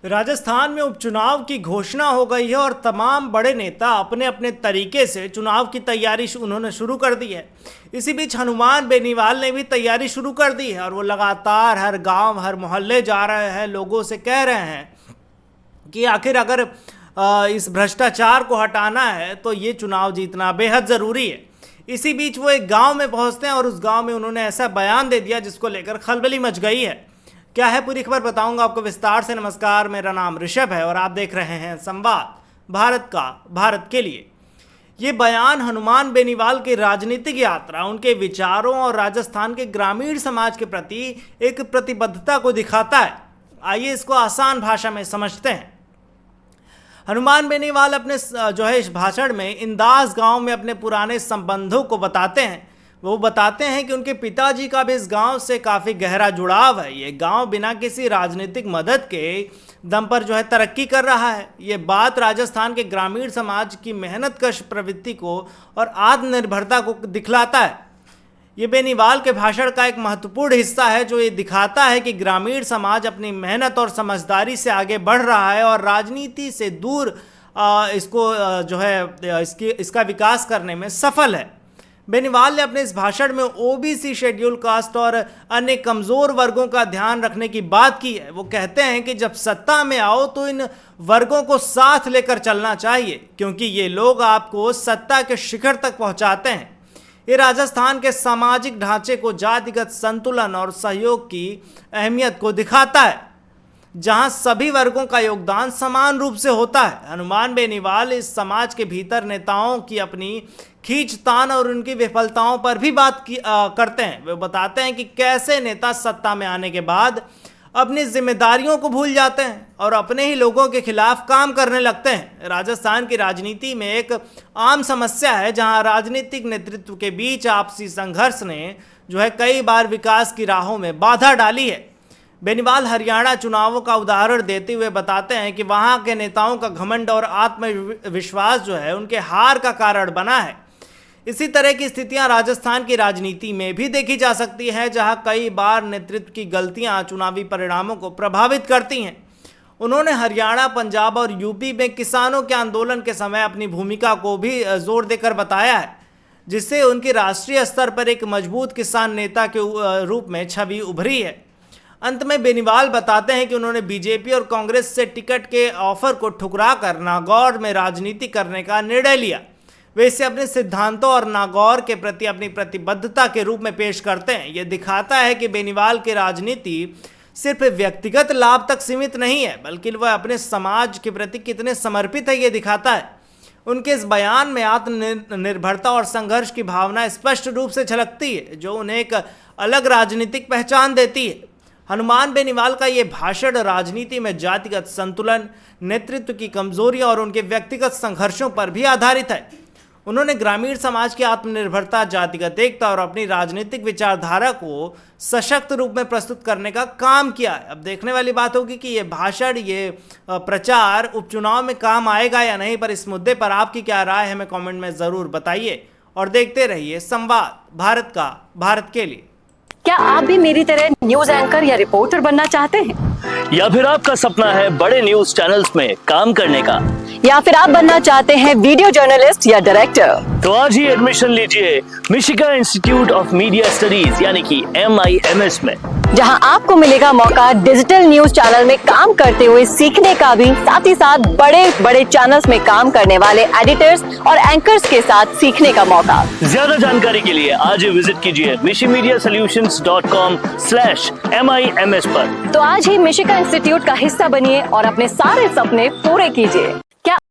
राजस्थान में उपचुनाव की घोषणा हो गई है और तमाम बड़े नेता अपने अपने तरीके से चुनाव की तैयारी उन्होंने शुरू कर दी है। इसी बीच हनुमान बेनीवाल ने भी तैयारी शुरू कर दी है और वो लगातार हर गांव हर मोहल्ले जा रहे हैं, लोगों से कह रहे हैं कि आखिर अगर इस भ्रष्टाचार को हटाना है तो ये चुनाव जीतना बेहद ज़रूरी है। इसी बीच वो एक गांव में पहुंचते हैं और उस गांव में उन्होंने ऐसा बयान दे दिया जिसको लेकर खलबली मच गई है। क्या है पूरी खबर बताऊंगा आपको विस्तार से। नमस्कार, मेरा नाम ऋषभ है और आप देख रहे हैं संवाद भारत का, भारत के लिए। ये बयान हनुमान बेनीवाल की राजनीतिक यात्रा, उनके विचारों और राजस्थान के ग्रामीण समाज के प्रति एक प्रतिबद्धता को दिखाता है। आइए इसको आसान भाषा में समझते हैं। हनुमान बेनीवाल अपने इस भाषण में इंदास गांव में अपने पुराने संबंधों को बताते हैं। वो बताते हैं कि उनके पिताजी का भी इस गांव से काफ़ी गहरा जुड़ाव है। ये गांव बिना किसी राजनीतिक मदद के दम पर तरक्की कर रहा है। ये बात राजस्थान के ग्रामीण समाज की मेहनतकश प्रवृत्ति को और आत्मनिर्भरता को दिखलाता है। ये बेनीवाल के भाषण का एक महत्वपूर्ण हिस्सा है जो ये दिखाता है कि ग्रामीण समाज अपनी मेहनत और समझदारी से आगे बढ़ रहा है और राजनीति से दूर इसका विकास करने में सफल है। बेनीवाल ने अपने इस भाषण में ओबीसी, शेड्यूल कास्ट और अन्य कमज़ोर वर्गों का ध्यान रखने की बात की है। वो कहते हैं कि जब सत्ता में आओ तो इन वर्गों को साथ लेकर चलना चाहिए क्योंकि ये लोग आपको सत्ता के शिखर तक पहुंचाते हैं। ये राजस्थान के सामाजिक ढांचे को, जातिगत संतुलन और सहयोग की अहमियत को दिखाता है जहां सभी वर्गों का योगदान समान रूप से होता है। हनुमान बेनीवाल इस समाज के भीतर नेताओं की अपनी खींचतान और उनकी विफलताओं पर भी बात करते हैं। वे बताते हैं कि कैसे नेता सत्ता में आने के बाद अपनी जिम्मेदारियों को भूल जाते हैं और अपने ही लोगों के खिलाफ काम करने लगते हैं। राजस्थान की राजनीति में एक आम समस्या है जहां राजनीतिक नेतृत्व के बीच आपसी संघर्ष ने कई बार विकास की राहों में बाधा डाली है। बेनीवाल हरियाणा चुनावों का उदाहरण देते हुए बताते हैं कि वहां के नेताओं का घमंड और आत्मविश्वास उनके हार का कारण बना है। इसी तरह की स्थितियां राजस्थान की राजनीति में भी देखी जा सकती है जहां कई बार नेतृत्व की गलतियां चुनावी परिणामों को प्रभावित करती हैं। उन्होंने हरियाणा, पंजाब और यूपी में किसानों के आंदोलन के समय अपनी भूमिका को भी जोर देकर बताया है जिससे उनकी राष्ट्रीय स्तर पर एक मजबूत किसान नेता के रूप में छवि उभरी है। अंत में बेनीवाल बताते हैं कि उन्होंने बीजेपी और कांग्रेस से टिकट के ऑफर को ठुकराकर नागौर में राजनीति करने का निर्णय लिया। वे इसे अपने सिद्धांतों और नागौर के प्रति अपनी प्रतिबद्धता के रूप में पेश करते हैं। यह दिखाता है कि बेनीवाल की राजनीति सिर्फ व्यक्तिगत लाभ तक सीमित नहीं है बल्कि वह अपने समाज के प्रति कितने समर्पित है ये दिखाता है। उनके इस बयान में आत्मनिर्भरता और संघर्ष की भावना स्पष्ट रूप से झलकती है जो उन्हें एक अलग राजनीतिक पहचान देती है। हनुमान बेनीवाल का ये भाषण राजनीति में जातिगत संतुलन, नेतृत्व की कमजोरियां और उनके व्यक्तिगत संघर्षों पर भी आधारित है। उन्होंने ग्रामीण समाज की आत्मनिर्भरता, जातिगत एकता और अपनी राजनीतिक विचारधारा को सशक्त रूप में प्रस्तुत करने का काम किया है। अब देखने वाली बात होगी कि ये भाषण, ये प्रचार उपचुनाव में काम आएगा या नहीं। पर इस मुद्दे पर आपकी क्या राय है हमें कमेंट में ज़रूर बताइए और देखते रहिए संवाद भारत का, भारत के लिए। क्या आप भी मेरी तरह न्यूज एंकर या रिपोर्टर बनना चाहते हैं? या फिर आपका सपना है बड़े न्यूज चैनल्स में काम करने का? या फिर आप बनना चाहते हैं वीडियो जर्नलिस्ट या डायरेक्टर? तो आज ही एडमिशन लीजिए मिशिगा इंस्टीट्यूट ऑफ मीडिया स्टडीज यानी कि MIMS में, जहां आपको मिलेगा मौका डिजिटल न्यूज चैनल में काम करते हुए सीखने का भी, साथ ही साथ बड़े बड़े चैनल्स में काम करने वाले एडिटर्स और एंकर्स के साथ सीखने का मौका। ज्यादा जानकारी के लिए आज ही विजिट कीजिए mishimediasolutions.com/MIMS पर। तो आज ही मिशिगा इंस्टीट्यूट का हिस्सा बनिए और अपने सारे सपने पूरे कीजिए।